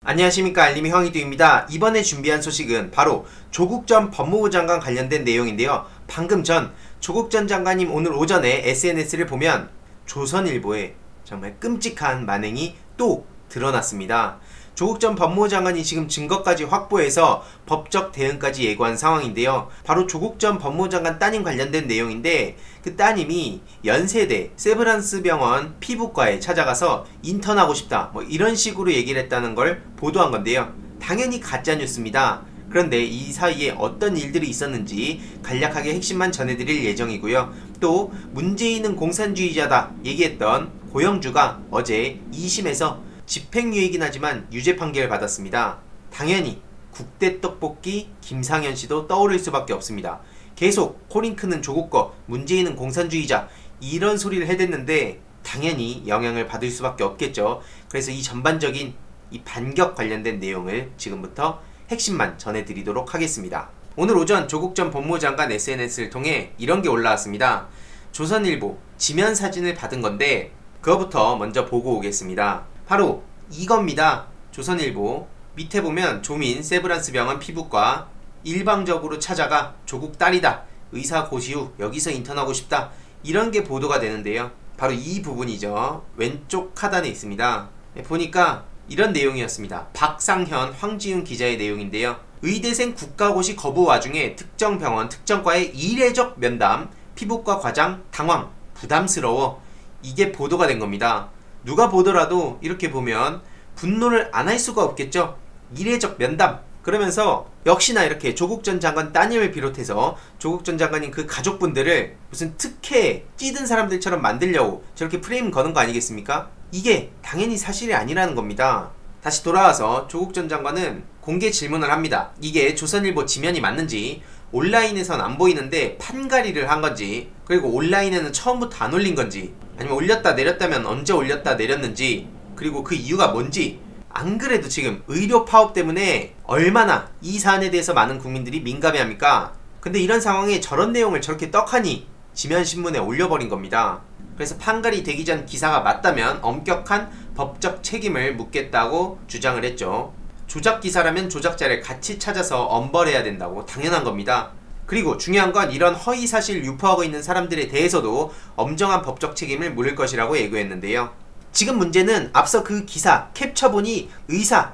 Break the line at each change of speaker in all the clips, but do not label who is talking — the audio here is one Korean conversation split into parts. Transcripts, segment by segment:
안녕하십니까, 알림이 황희두입니다. 이번에 준비한 소식은 바로 조국 전 법무부 장관 관련된 내용인데요. 방금 전 조국 전 장관님 오늘 오전에 SNS를 보면 조선일보에 정말 끔찍한 만행이 또 드러났습니다. 조국 전 법무부 장관이 지금 증거까지 확보해서 법적 대응까지 예고한 상황인데요. 바로 조국 전 법무부 장관 따님 관련된 내용인데, 그 따님이 연세대 세브란스 병원 피부과에 찾아가서 인턴하고 싶다, 이런 식으로 얘기를 했다는 걸 보도한 건데요. 당연히 가짜뉴스입니다. 그런데 이 사이에 어떤 일들이 있었는지 간략하게 핵심만 전해드릴 예정이고요. 또 문재인은 공산주의자다 얘기했던 고영주가 어제 2심에서 집행유예이긴 하지만 유죄 판결을 받았습니다. 당연히 국대 떡볶이 김상현씨도 떠오를 수밖에 없습니다. 계속 코링크는 조국 거, 문재인은 공산주의자, 이런 소리를 해댔는데 당연히 영향을 받을 수밖에 없겠죠. 그래서 이 전반적인 이 반격 관련된 내용을 지금부터 핵심만 전해드리도록 하겠습니다. 오늘 오전 조국 전 법무부 장관 SNS를 통해 이런 게 올라왔습니다. 조선일보 지면 사진을 받은 건데 그거부터 먼저 보고 오겠습니다. 바로 이겁니다. 조선일보 밑에 보면 조민 세브란스 병원 피부과 일방적으로 찾아가 조국 딸이다, 의사 고시 후 여기서 인턴하고 싶다, 이런 게 보도가 되는데요. 바로 이 부분이죠. 왼쪽 하단에 있습니다. 보니까 이런 내용이었습니다. 박상현, 황지윤 기자의 내용인데요. 의대생 국가고시 거부 와중에 특정 병원, 특정과의 이례적 면담, 피부과 과장 당황, 부담스러워, 이게 보도가 된 겁니다. 누가 보더라도 이렇게 보면 분노를 안 할 수가 없겠죠. 이례적 면담 그러면서 역시나 이렇게 조국 전 장관 따님을 비롯해서 조국 전 장관님 그 가족분들을 무슨 특혜 찌든 사람들처럼 만들려고 저렇게 프레임 거는 거 아니겠습니까? 이게 당연히 사실이 아니라는 겁니다. 다시 돌아와서 조국 전 장관은 공개 질문을 합니다. 이게 조선일보 지면이 맞는지, 온라인에선 안 보이는데 판가리를 한 건지, 그리고 온라인에는 처음부터 안 올린 건지, 아니면 올렸다 내렸다면 언제 올렸다 내렸는지, 그리고 그 이유가 뭔지. 안 그래도 지금 의료 파업 때문에 얼마나 이 사안에 대해서 많은 국민들이 민감해합니까? 근데 이런 상황에 저런 내용을 저렇게 떡하니 지면신문에 올려버린 겁니다. 그래서 판가리 되기 전 기사가 맞다면 엄격한 법적 책임을 묻겠다고 주장을 했죠. 조작 기사라면 조작자를 같이 찾아서 엄벌해야 된다고, 당연한 겁니다. 그리고 중요한 건 이런 허위사실 유포하고 있는 사람들에 대해서도 엄정한 법적 책임을 물을 것이라고 예고했는데요. 지금 문제는 앞서 그 기사 캡처본이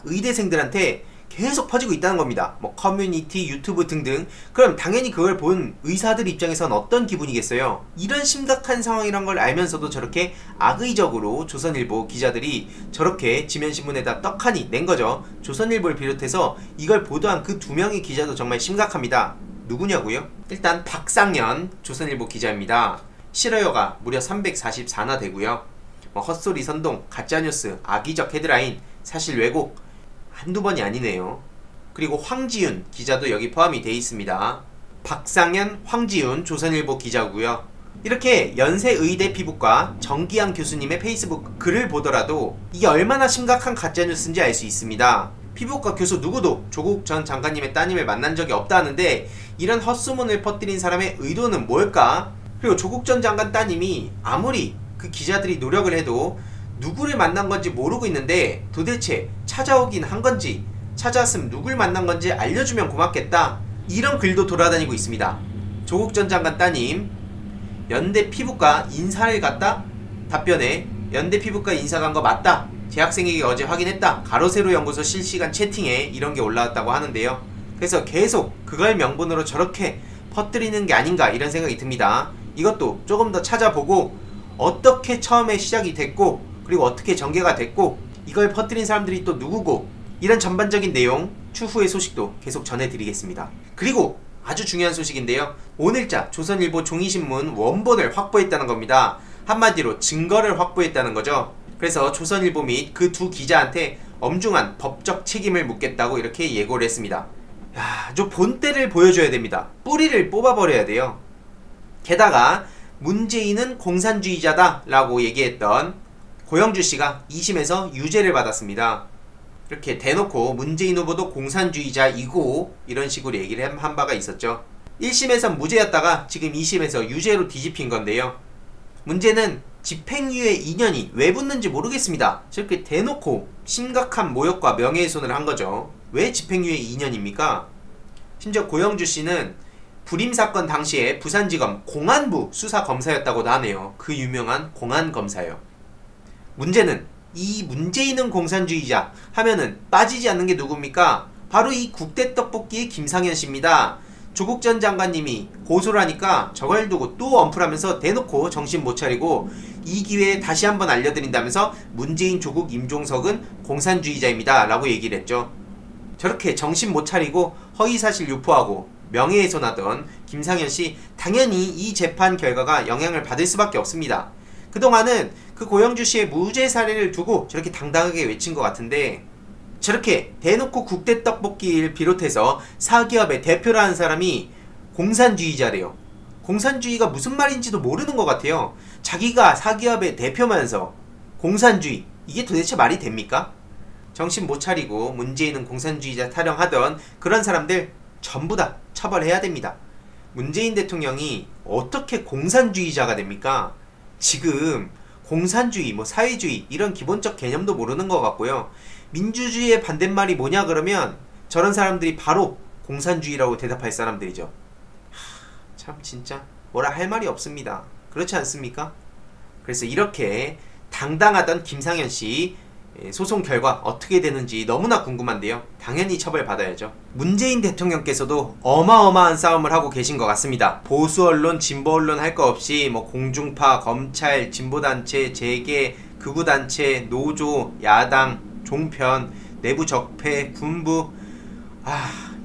의대생들한테 계속 퍼지고 있다는 겁니다. 커뮤니티, 유튜브 등등. 그럼 당연히 그걸 본 의사들 입장에선 어떤 기분이겠어요? 이런 심각한 상황이란 걸 알면서도 저렇게 악의적으로 조선일보 기자들이 저렇게 지면신문에다 떡하니 낸 거죠. 조선일보를 비롯해서 이걸 보도한 그 두 명의 기자도 정말 심각합니다. 누구냐고요? 일단 박상현 조선일보 기자입니다. 싫어요가 무려 344나 되고요. 헛소리 선동, 가짜뉴스, 악의적 헤드라인, 사실 왜곡, 한두 번이 아니네요. 그리고 황지윤 기자도 여기 포함이 돼 있습니다. 박상현, 황지윤 조선일보 기자고요. 이렇게 연세의대 피부과 정기양 교수님의 페이스북 글을 보더라도 이게 얼마나 심각한 가짜뉴스인지 알 수 있습니다. 피부과 교수 누구도 조국 전 장관님의 따님을 만난 적이 없다는데 이런 헛소문을 퍼뜨린 사람의 의도는 뭘까? 그리고 조국 전 장관 따님이 아무리 그 기자들이 노력을 해도 누구를 만난 건지 모르고 있는데 도대체 찾아오긴 한 건지, 찾아왔으면 누굴 만난 건지 알려주면 고맙겠다, 이런 글도 돌아다니고 있습니다. 조국 전 장관 따님 연대 피부과 인사를 갔다? 답변에 연대 피부과 인사 간 거 맞다, 재학생에게 어제 확인했다, 가로세로 연구소 실시간 채팅에 이런 게 올라왔다고 하는데요. 그래서 계속 그걸 명분으로 저렇게 퍼뜨리는 게 아닌가, 이런 생각이 듭니다. 이것도 조금 더 찾아보고 어떻게 처음에 시작이 됐고, 그리고 어떻게 전개가 됐고, 이걸 퍼뜨린 사람들이 또 누구고, 이런 전반적인 내용 추후의 소식도 계속 전해드리겠습니다. 그리고 아주 중요한 소식인데요. 오늘자 조선일보 종이신문 원본을 확보했다는 겁니다. 한마디로 증거를 확보했다는 거죠. 그래서 조선일보 및 그 두 기자한테 엄중한 법적 책임을 묻겠다고 이렇게 예고를 했습니다. 저 본때를 보여줘야 됩니다. 뿌리를 뽑아버려야 돼요. 게다가 문재인은 공산주의자다 라고 얘기했던 고영주씨가 2심에서 유죄를 받았습니다. 이렇게 대놓고 문재인 후보도 공산주의자이고 이런 식으로 얘기를 한 바가 있었죠. 1심에선 무죄였다가 지금 2심에서 유죄로 뒤집힌 건데요. 문제는 집행유예 2년이 왜 붙는지 모르겠습니다. 저렇게 대놓고 심각한 모욕과 명예훼손을 한 거죠. 왜 집행유예 2년입니까? 심지어 고영주 씨는 불임사건 당시에 부산지검 공안부 수사검사였다고도 하네요. 그 유명한 공안검사요. 문제는 이 문재인은 공산주의자 하면은 빠지지 않는 게 누굽니까? 바로 이 국대떡볶이의 김상현 씨입니다. 조국 전 장관님이 고소를 하니까 저걸 두고 또 언플하면서 대놓고 정신 못 차리고 이 기회에 다시 한번 알려드린다면서 문재인, 조국, 임종석은 공산주의자입니다 라고 얘기를 했죠. 저렇게 정신 못 차리고 허위사실 유포하고 명예훼손하던 김상현 씨, 당연히 이 재판 결과가 영향을 받을 수밖에 없습니다. 그동안은 그 고영주 씨의 무죄 사례를 두고 저렇게 당당하게 외친 것 같은데, 저렇게 대놓고 국대떡볶이를 비롯해서 사기업의 대표라는 사람이 공산주의자래요. 공산주의가 무슨 말인지도 모르는 것 같아요. 자기가 사기업의 대표면서 공산주의, 이게 도대체 말이 됩니까? 정신 못 차리고 문재인은 공산주의자 타령하던 그런 사람들 전부 다 처벌해야 됩니다. 문재인 대통령이 어떻게 공산주의자가 됩니까? 지금 공산주의, 사회주의 이런 기본적 개념도 모르는 것 같고요. 민주주의의 반대말이 뭐냐 그러면 저런 사람들이 바로 공산주의라고 대답할 사람들이죠. 참 진짜 뭐라 할 말이 없습니다. 그렇지 않습니까? 그래서 이렇게 당당하던 김상현 씨 소송 결과 어떻게 되는지 너무나 궁금한데요. 당연히 처벌받아야죠. 문재인 대통령께서도 어마어마한 싸움을 하고 계신 것 같습니다. 보수 언론, 진보 언론 할 거 없이 공중파, 검찰, 진보단체, 재계, 극우단체, 노조, 야당, 종편, 내부 적폐, 군부,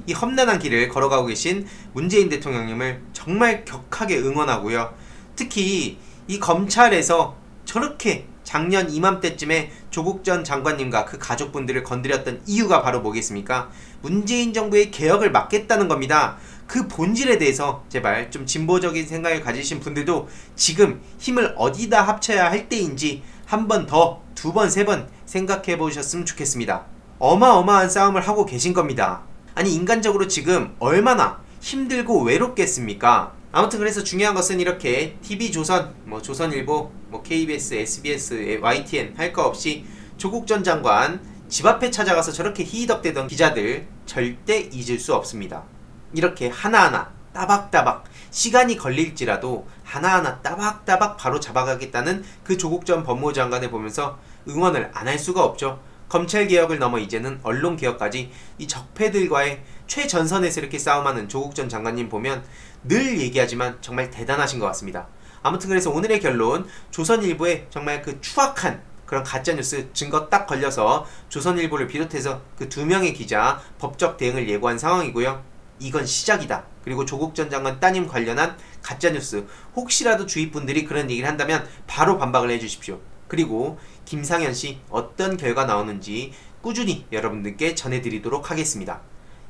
이 험난한 길을 걸어가고 계신 문재인 대통령님을 정말 격하게 응원하고요. 특히 이 검찰에서 저렇게 작년 이맘때쯤에 조국 전 장관님과 그 가족분들을 건드렸던 이유가 바로 뭐겠습니까? 문재인 정부의 개혁을 막겠다는 겁니다. 그 본질에 대해서 제발 좀 진보적인 생각을 가지신 분들도 지금 힘을 어디다 합쳐야 할 때인지 한 번 더, 두 번, 세 번 생각해 보셨으면 좋겠습니다. 어마어마한 싸움을 하고 계신 겁니다. 아니, 인간적으로 지금 얼마나 힘들고 외롭겠습니까? 아무튼 그래서 중요한 것은 이렇게 TV조선, 조선일보, KBS, SBS, YTN 할 거 없이 조국 전 장관 집 앞에 찾아가서 저렇게 희덕대던 기자들 절대 잊을 수 없습니다. 이렇게 하나하나 따박따박 시간이 걸릴지라도 하나하나 따박따박 바로 잡아가겠다는 그 조국 전 법무부 장관을 보면서 응원을 안 할 수가 없죠. 검찰개혁을 넘어 이제는 언론개혁까지 이 적폐들과의 최전선에서 이렇게 싸움하는 조국 전 장관님 보면 늘 얘기하지만 정말 대단하신 것 같습니다. 아무튼 그래서 오늘의 결론, 조선일보의 정말 그 추악한 그런 가짜뉴스 증거 딱 걸려서 조선일보를 비롯해서 그 2명의 기자 법적 대응을 예고한 상황이고요. 이건 시작이다. 그리고 조국 전 장관 따님 관련한 가짜뉴스, 혹시라도 주위 분들이 그런 얘기를 한다면 바로 반박을 해주십시오. 그리고 김상현 씨 어떤 결과 나오는지 꾸준히 여러분들께 전해드리도록 하겠습니다.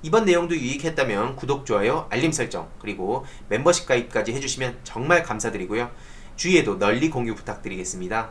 이번 내용도 유익했다면 구독, 좋아요, 알림 설정, 그리고 멤버십 가입까지 해주시면 정말 감사드리고요. 주위에도 널리 공유 부탁드리겠습니다.